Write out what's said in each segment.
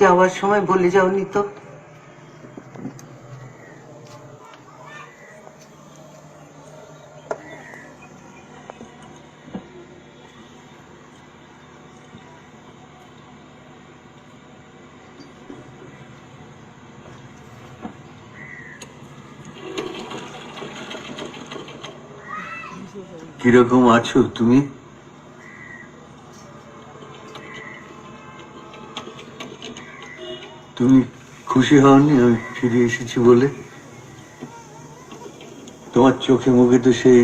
যাওয়ার সময় বলে যাওনি তো? কিরকম আছো তুমি? তুমি খুশি হওনি আমি ফিরে এসেছি বলে? তোমার চোখে মুখে তো সেই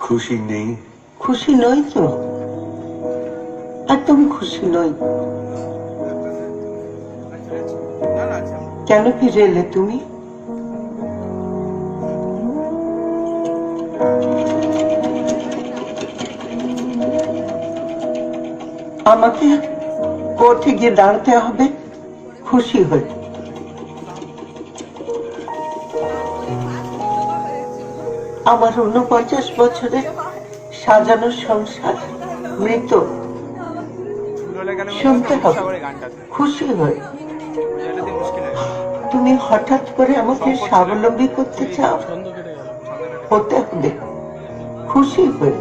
খুশি নেই। খুশি নই তো, একদম খুশি নই। কেন ফিরে এলে তুমি? আমাকে কোর্টে গিয়ে দাঁড়াতে হবে খুশি হয়ে? আমার 49 বছরের সাজানো সংসার মৃত শুনতে হবে খুশি হয়ে? তুমি হঠাৎ করে আমাকে স্বাবলম্বী করতে চাও, হতে হবে খুশি হয়ে।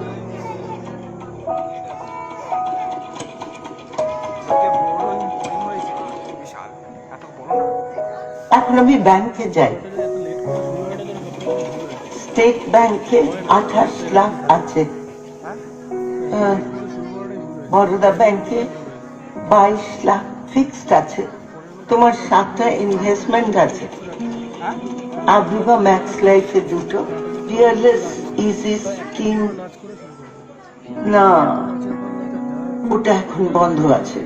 এখন আমি ব্যাংকে যাই, স্টেট ব্যাংকে 28 লাখ আছে, বরোদা ব্যাংকে 22 লাখ ফিক্সড আছে, তোমার 7টা ইনভেস্টমেন্ট আছে, আবিবা ম্যাক্স লাইফে 2টো, পিয়ারলেস ইজি স্কিম না ওটা এখন বন্ধ আছে।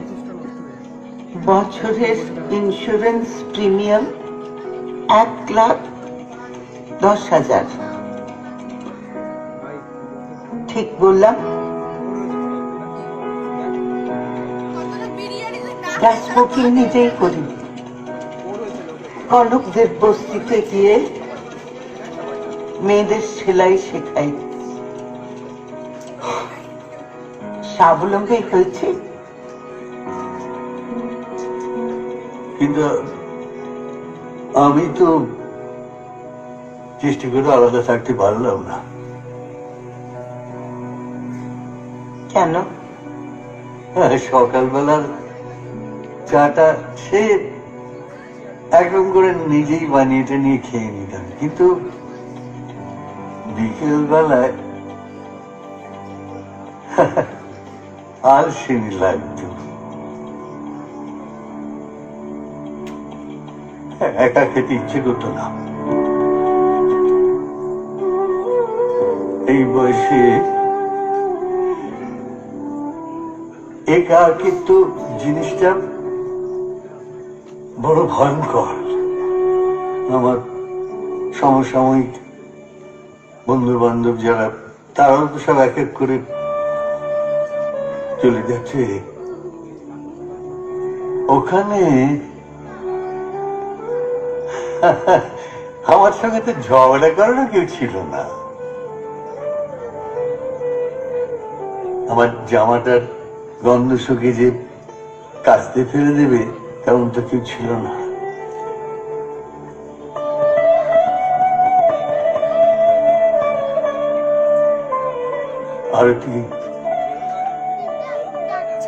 বছরের ইন্স্যুরেন্স প্রিমিয়াম 1,10,000। ঠিক বললাম? গ্যাস বুকিং নিজেই করি, কনকদের বস্তিতে গিয়ে মেয়েদের সেলাই শেখাই। স্বাবলম্বী হয়েছে, কিন্তু আমি তো চেষ্টা করে আলাদা থাকতে পারলাম না। কেন? সকালবেলার চাটা সে একদম করে নিজেই বানিয়ে নিয়ে খেয়ে নিতাম, কিন্তু বিকেল বেলায় আলসেমি লাগতো। একা খেতে ইচ্ছে করতো না। এই বয়সে একাকিত্ব জিনিসটা বড় ভয়ঙ্কর। আমার সমসাময়িক বন্ধু বান্ধব যারা, তারাও তো সব এক এক করে চলে যাচ্ছে। ওখানে আমার সঙ্গে তো ঝগড়া করারও কেউ ছিল না। আমার জামাটার গন্ধ শুকে যে কাস্তে ফেলে দেবে তেমন তো কেউ ছিল না। আর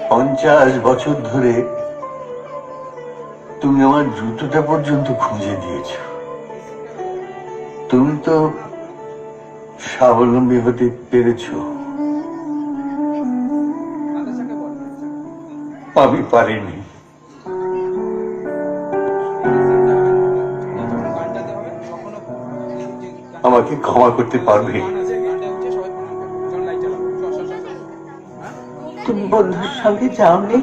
50 বছর ধরে তুমি আমার জুতোটা পর্যন্ত খুঁজে দিয়েছ। তুমি তো স্বাবলম্বী হতে পেরেছ, আমি পারিনি। আমাকে ক্ষমা করতে পারবে? তুমি বন্ধুর সঙ্গে যাওনি?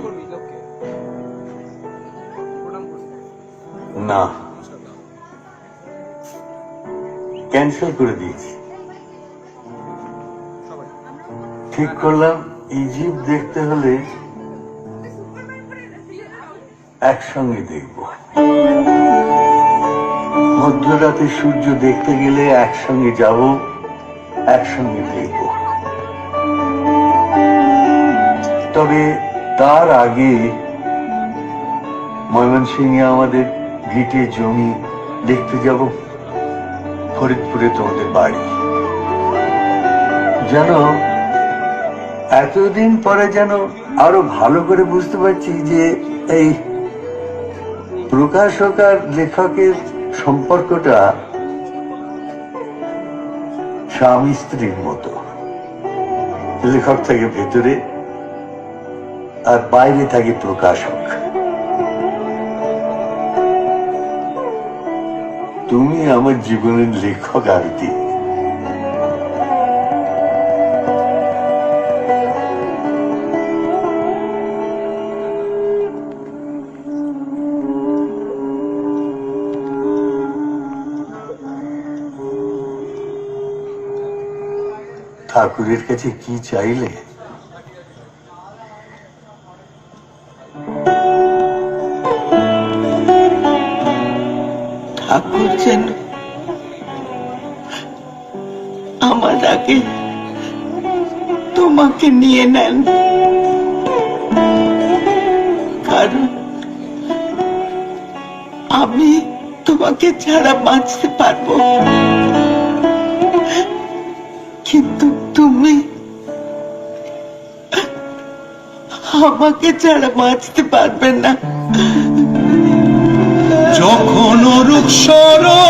না, ক্যান্সেল করে দিয়েছি। ঠিক করলাম ইজিপ্ট দেখতে হলে একসঙ্গে দেখব, মধ্যরাতে সূর্য দেখতে গেলে একসঙ্গে যাব, একসঙ্গে দেখব। তবে তার আগে ময়মনসিংহে আমাদের ভিটে জমি দেখতে যাব, ফরিদপুরে তোমাদের বাড়ি। যেন এতদিন পরে যেন আরো ভালো করে বুঝতে পারছি যে এই প্রকাশক আর লেখকের সম্পর্কটা স্বামী স্ত্রীর মতো। লেখক থাকে ভেতরে আর বাইরে থাকে প্রকাশক। তুমি আমার জীবনের লেখক আরতি। ঠাকুরের কাছে কি চাইলে? ঠাকুর যেন আমার আগে তোমাকে নিয়ে নেন, কারণ আমি তোমাকে ছাড়া বাঁচতে পারবো, কিন্তু তুমি আমাকে ছাড়া বাঁচতে পারবে না। যখন রূপ সরো